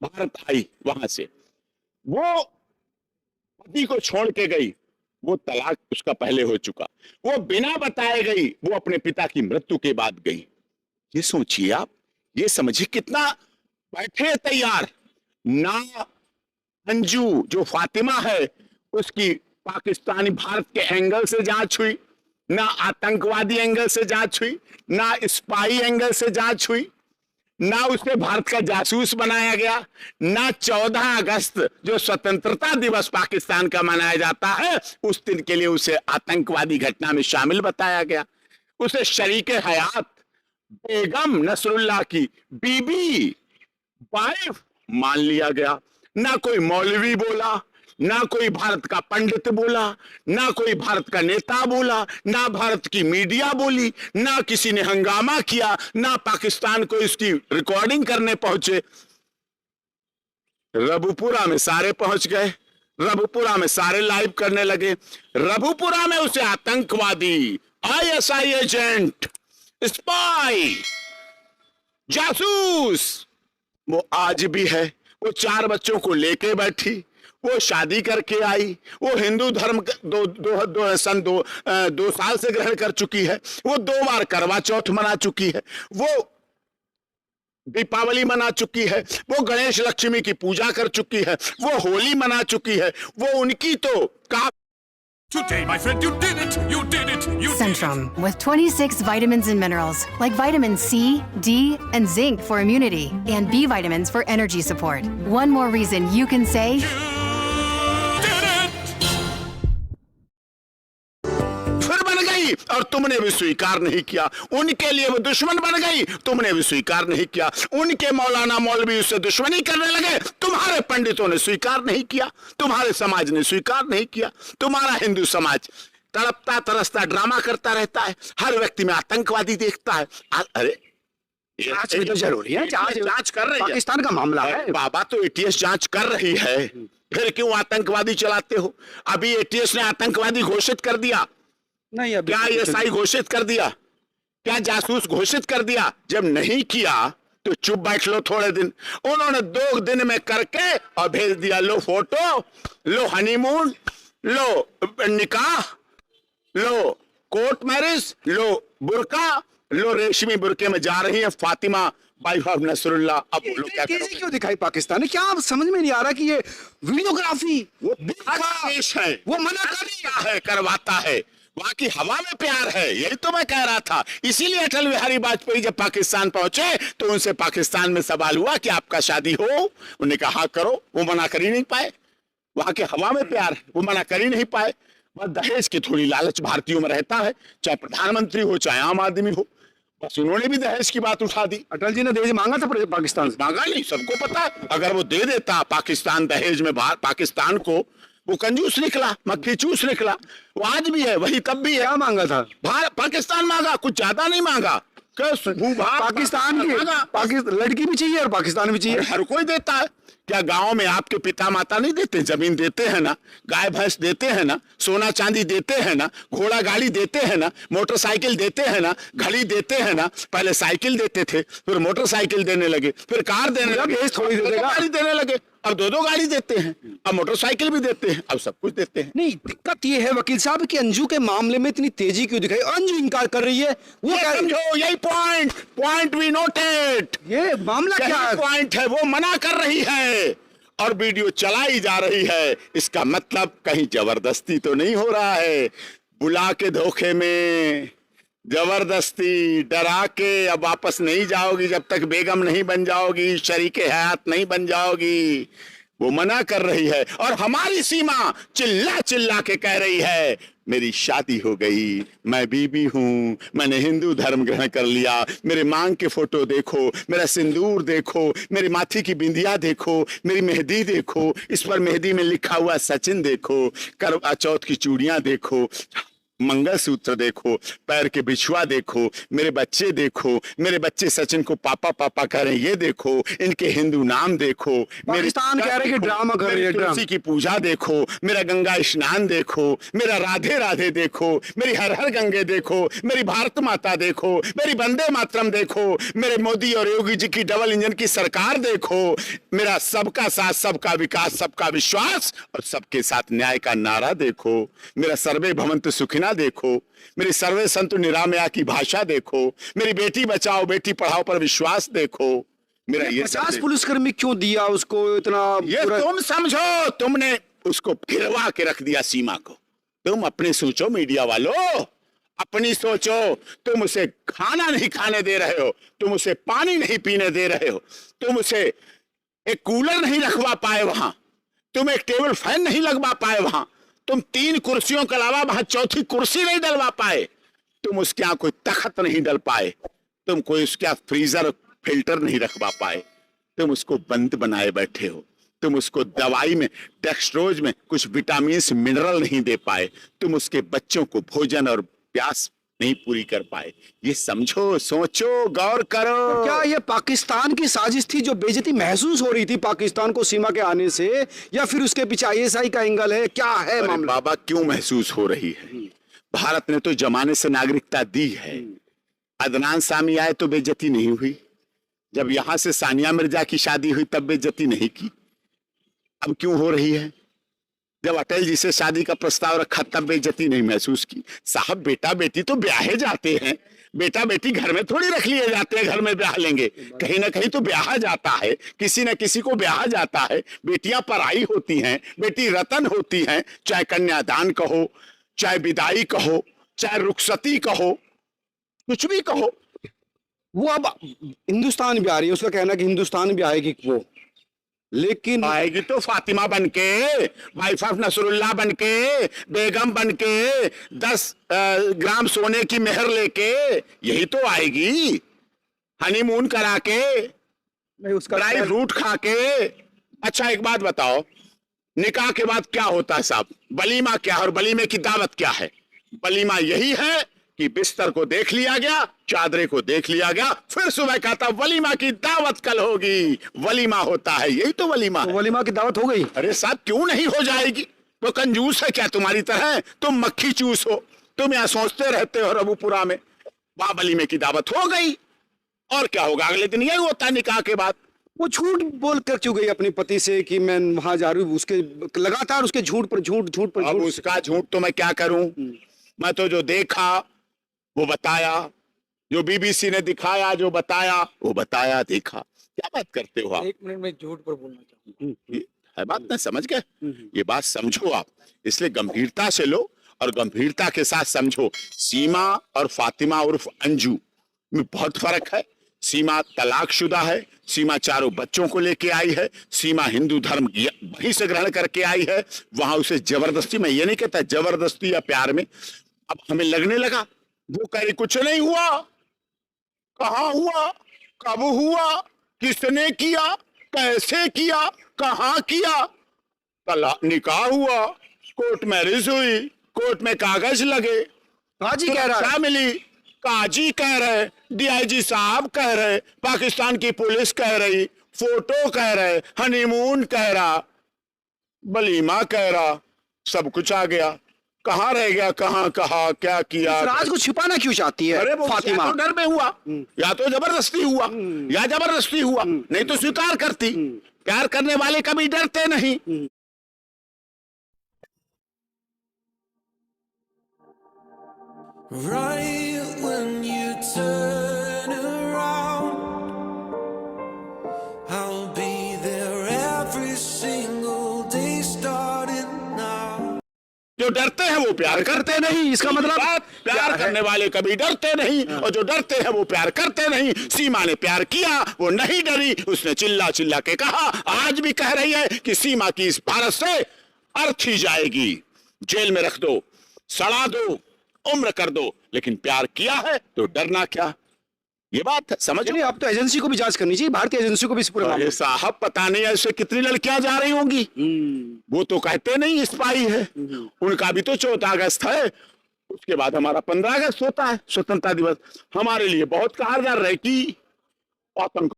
भारत आई वहां से, वो पति को छोड़ के गई, वो तलाक उसका पहले हो चुका, वो बिना बताए गई, वो अपने पिता की मृत्यु के बाद गई। ये सोचिए आप, ये समझिए कितना बैठे तैयार। ना अंजू जो फातिमा है उसकी पाकिस्तानी भारत के एंगल से जांच हुई, ना आतंकवादी एंगल से जांच हुई, ना स्पाई एंगल से जांच हुई, ना उसे भारत का जासूस बनाया गया, ना 14 अगस्त जो स्वतंत्रता दिवस पाकिस्तान का मनाया जाता है उस दिन के लिए उसे आतंकवादी घटना में शामिल बताया गया। उसे शरीके हयात बेगम नसरुल्लाह की बीबी, वाइफ मान लिया गया। ना कोई मौलवी बोला, ना कोई भारत का पंडित बोला, ना कोई भारत का नेता बोला, ना भारत की मीडिया बोली, ना किसी ने हंगामा किया, ना पाकिस्तान को इसकी रिकॉर्डिंग करने पहुंचे। रबुपुरा में सारे पहुंच गए, रबुपुरा में सारे लाइव करने लगे, रबुपुरा में उसे आतंकवादी, आईएसआई एजेंट, स्पाई, जासूस वो आज भी है। वो 4 बच्चों को लेके बैठी, वो शादी करके आई, वो हिंदू धर्म सन 2 साल से ग्रहण कर चुकी है, वो 2 बार करवा चौथ मना चुकी है, वो दीपावली मना चुकी है, वो गणेश लक्ष्मी की पूजा कर चुकी है, वो होली मना चुकी है। वो उनकी तो Today, my friend, you did it! You did it! You Centrum, with 26 vitamins and minerals, like vitamin C, D, and zinc for immunity, and B vitamins for energy support. One more reason you can say, did it! फिर बन गई और तुमने भी स्वीकार नहीं किया। उनके लिए वो दुश्मन बन गई, तुमने भी स्वीकार नहीं किया। उनके मौलाना मौलवी उससे दुश्मनी करने लगे, तुम्हारे पंडितों ने स्वीकार नहीं किया, तुम्हारे समाज ने स्वीकार नहीं किया। तुम्हारा हिंदू समाज तड़पता तरसता ड्रामा करता रहता है, हर व्यक्ति में आतंकवादी देखता है। अरे जांच भी तो जरूरी है, जांच कर रही है, पाकिस्तान का मामला है। बाबा तो एटीएस जांच कर रही है, फिर क्यों आतंकवादी चलाते हो? अभी एटीएस ने आतंकवादी घोषित कर दिया, नहीं अभी क्या आईएसआई घोषित कर दिया? क्या जासूस घोषित कर दिया? जब नहीं किया तो चुप बैठ लो थोड़े दिन। उन्होंने 2 दिन में करके और भेज दिया, लो फोटो, लो हनीमून, लो निकाह, लो कोर्ट मैरिज, लो बुर्का, लो रेशमी बुर्के में जा रही है फातिमा वाइफ ऑफ नसरुल्लाह। अब बोलो क्या तेजी करोगे? क्यों दिखाई पाकिस्तान ने? क्या आप समझ में नहीं आ रहा कि ये वीडियोग्राफी वो देश है, वो मना कर रही है, करवाता है, वहां की हवा में प्यार है। यही तो मैं कह रहा था। इसीलिए अटल बिहारी वाजपेयी जब पाकिस्तान पहुंचे तो उनसे पाकिस्तान में सवाल हुआ कि आपका शादी हो, उन्होंने कहा हाँ करो, वो मना कर ही नहीं पाए। वहां के हवा में प्यार है, वो मना कर ही नहीं पाए। बस दहेज की थोड़ी लालच भारतीयों में रहता है, चाहे प्रधानमंत्री हो चाहे आम आदमी हो, बस उन्होंने भी दहेज की बात उठा दी। अटल जी ने दहेज मांगा था पाकिस्तान से? मांगा नहीं, सबको पता है। अगर वो दे देता पाकिस्तान दहेज में पाकिस्तान को, वो कंजूस निकला, मक्खी चूस निकला। वो आज भी है, वही तब भी है। क्या मांगा था? पाकिस्तान मांगा, कुछ ज्यादा नहीं मांगा। पाकिस्तान की लड़की भी चाहिए और पाकिस्तान भी चाहिए। हर कोई देता है। क्या गांव में आपके पिता माता नहीं देते? जमीन देते हैं ना, गाय भैंस देते हैं ना, सोना चांदी देते हैं ना, घोड़ा गाड़ी देते हैं ना, मोटरसाइकिल देते हैं ना, घड़ी देते हैं ना। पहले साइकिल देते थे, फिर मोटरसाइकिल देने लगे, फिर कार देने लगे, थोड़ी गाड़ी देने लगे, अब 2 गाड़ी देते हैं, अब मोटरसाइकिल भी देते हैं, अब सब कुछ देते हैं। नहीं, दिक्कत ये है वकील साहब कि अंजू के मामले में इतनी तेजी क्यों दिखाई? अंजू इनकार कर रही है, वो कह रही समझो, यही पॉइंट वी नोटेड। ये मामला क्या है? पॉइंट है, वो मना कर रही है और वीडियो चलाई जा रही है। इसका मतलब कहीं जबरदस्ती तो नहीं हो रहा है, बुला के धोखे में, जबरदस्ती डरा के अब वापस नहीं जाओगी जब तक बेगम नहीं बन जाओगी, शरीके हयात नहीं बन जाओगी। वो मना कर रही है और हमारी सीमा चिल्ला चिल्ला के कह रही है मेरी शादी हो गई, मैं बीबी हूं, मैंने हिंदू धर्म ग्रहण कर लिया, मेरे मांग के फोटो देखो, मेरा सिंदूर देखो, मेरी माथी की बिंदिया देखो, मेरी मेहंदी देखो, इस पर मेहंदी में लिखा हुआ सचिन देखो, करवा चौथ की चूड़ियां देखो। मंगलसूत्र देखो, पैर के बिछुआ देखो, मेरे बच्चे देखो, मेरे बच्चे सचिन को पापा पापा कह रहे हैं, ये देखो, इनके हिंदू नाम देखो, पाकिस्तान कह रहे हैं कि ड्रामा कर रही है, ड्रामा। तुलसी की पूजा देखो, मेरा गंगा स्नान देखो, मेरा राधे राधे देखो, मेरी हर हर गंगे देखो, मेरी भारत माता देखो, मेरी वंदे मातरम देखो, मेरे मोदी और योगी जी की डबल इंजन की सरकार देखो, मेरा सबका साथ सबका विकास सबका विश्वास और सबके साथ न्याय का नारा देखो, मेरा सर्वे भवन्तु सुखिना देखो, मेरी सर्वे संतु निरामया की भाषा देखो, मेरी बेटी बचाओ बेटी पढ़ाओ पर विश्वास देखो, मेरा ये 50 पुलिसकर्मी क्यों दिया उसको इतना? ये तुम समझो, तुमने उसको गिरवा के रख दिया सीमा को। तुम अपनी सोचो मीडिया वालों, अपनी सोचो। तुम उसे खाना नहीं खाने दे रहे हो, तुम उसे पानी नहीं पीने दे रहे हो, तुम उसे एक कूलर नहीं रखवा पाए वहां, तुम एक टेबल फैन नहीं लगवा पाए वहां, तुम 3 कुर्सियों के अलावा वहां चौथी कुर्सी नहीं डलवा पाए, तुम उसके यहाँ कोई तख्त नहीं डल पाए, तुम कोई उसके यहाँ फ्रीजर फिल्टर नहीं रखवा पाए, तुम उसको बंद बनाए बैठे हो, तुम उसको दवाई में डेक्सट्रोज में कुछ विटामिन मिनरल नहीं दे पाए, तुम उसके बच्चों को भोजन और प्यास नहीं पूरी कर पाए। ये समझो, सोचो, गौर करो। तो क्या ये पाकिस्तान की साजिश थी जो बेइज्जती महसूस हो रही थी पाकिस्तान को सीमा के आने से, या फिर उसके पीछे आईएसआई का एंगल है? क्या है मामला? बाबा क्यों महसूस हो रही है? भारत ने तो जमाने से नागरिकता दी है। अदनान सामी आए तो बेइज्जती नहीं हुई, जब यहां से सानिया मिर्जा की शादी हुई तब बेइज्जती नहीं की, अब क्यों हो रही है? जब अटल जी से शादी का प्रस्ताव रखा तब बेइज्जती नहीं महसूस की। साहब बेटा बेटी तो ब्याहे जाते हैं, बेटा बेटी घर में थोड़ी रख लिए जाते हैं, घर में ब्याह लेंगे, कहीं ना कहीं तो ब्याह जाता है, किसी न किसी को ब्याह जाता है। बेटियां पराई होती हैं, बेटी रतन होती हैं, चाहे कन्यादान कहो, चाहे विदाई कहो, चाहे रुखसती कहो, कुछ भी कहो। वो अब हिंदुस्तान भी आ रही है, उसका कहना कि हिंदुस्तान भी आएगी वो, लेकिन आएगी तो फातिमा बनके, वाइफ ऑफ नसरुल्लाह बनके, बेगम बनके, 10 ग्राम सोने की मेहर लेके, यही तो आएगी। हनीमून करा के, नहीं उसका ड्राई फ्रूट खा के। अच्छा एक बात बताओ, निकाह के बाद क्या होता है साहब? वलीमा क्या है और वलीमे की दावत क्या है? वलीमा यही है कि बिस्तर को देख लिया गया, चादरे को देख लिया गया, फिर सुबह कहता वलीमा की दावत कल होगी, वलीमा होता है, यही तो वलीमा है। वलीमा की दावत हो गई? अरे साहब क्यों नहीं हो जाएगी? तो कंजूस है क्या तुम्हारी तरह? तुम मक्खी चूस हो, तुम यहाँ सोचते रहते हो रबूपुरा में, वहां वलीमे की दावत हो गई, और क्या होगा? अगले दिन यही होता है निकाह के बाद। वो झूठ बोल कर क्यों गई अपने पति से कि मैं वहां जा रही हूँ? उसके लगातार उसके झूठ पर झूठ, झूठ पर अब झूठ। उसका झूठ तो मैं क्या करूं? मैं तो जो देखा वो बताया, जो बीबीसी ने दिखाया जो बताया वो बताया, देखा। क्या बात करते हो आप? 1 मिनट में झूठ पर बोलना चाहूंगा। है बात ना, समझ गए? ये बात समझो आप, इसलिए गंभीरता से लो और गंभीरता के साथ समझो। सीमा और फातिमा उर्फ अंजू में बहुत फर्क है। सीमा तलाकशुदा है, सीमा 4 बच्चों को लेके आई है, सीमा हिंदू धर्म वहीं से ग्रहण करके आई है, वहां उसे जबरदस्ती, मैं ये नहीं कहता जबरदस्ती या प्यार में, अब हमें लगने लगा वो कह रही कुछ नहीं हुआ। कहां हुआ? कब हुआ? किसने किया? कैसे किया? कहां किया? निकाह हुआ, कोर्ट मैरिज हुई, कोर्ट में कागज लगे, काजी कह रहा है, क्या मिली? काजी कह रहे, डीआईजी साहब कह रहे, पाकिस्तान की पुलिस कह रही, फोटो कह रहे, हनीमून कह रहा, वलीमा कह रहा, सब कुछ आ गया। कहाँ रह गया? कहाँ कहा? क्या किया? इस राज को छिपाना क्यों चाहती है अरे वो फातिमा? या तो डर में हुआ, या तो जबरदस्ती हुआ, या जबरदस्ती हुआ, नहीं तो स्वीकार करती। प्यार करने वाले कभी डरते नहीं। Right when you turn around, I'll be there every single day starting now. जो डरते हैं वो प्यार करते नहीं, इसका मतलब प्यार करने वाले कभी डरते नहीं, और जो डरते हैं वो प्यार करते नहीं। सीमा ने प्यार किया, वो नहीं डरी, उसने चिल्ला चिल्ला के कहा, आज भी कह रही है कि सीमा की इस भारत से अर्थी जाएगी, जेल में रख दो, सड़ा दो, उम्र कर दो, लेकिन प्यार किया है तो डरना क्या? ये बात है, समझ नहीं, अब तो एजेंसी को भी जांच करनी चाहिए, भारतीय एजेंसी को भी इस पूरे मामले अरे साहब पता नहीं ऐसे कितनी लड़कियां जा रही होंगी, वो तो कहते नहीं स्पाई है, उनका भी तो 14 अगस्त है, उसके बाद हमारा 15 अगस्त होता है, स्वतंत्रता दिवस। हमारे लिए बहुत कारगर रहे कि आतंक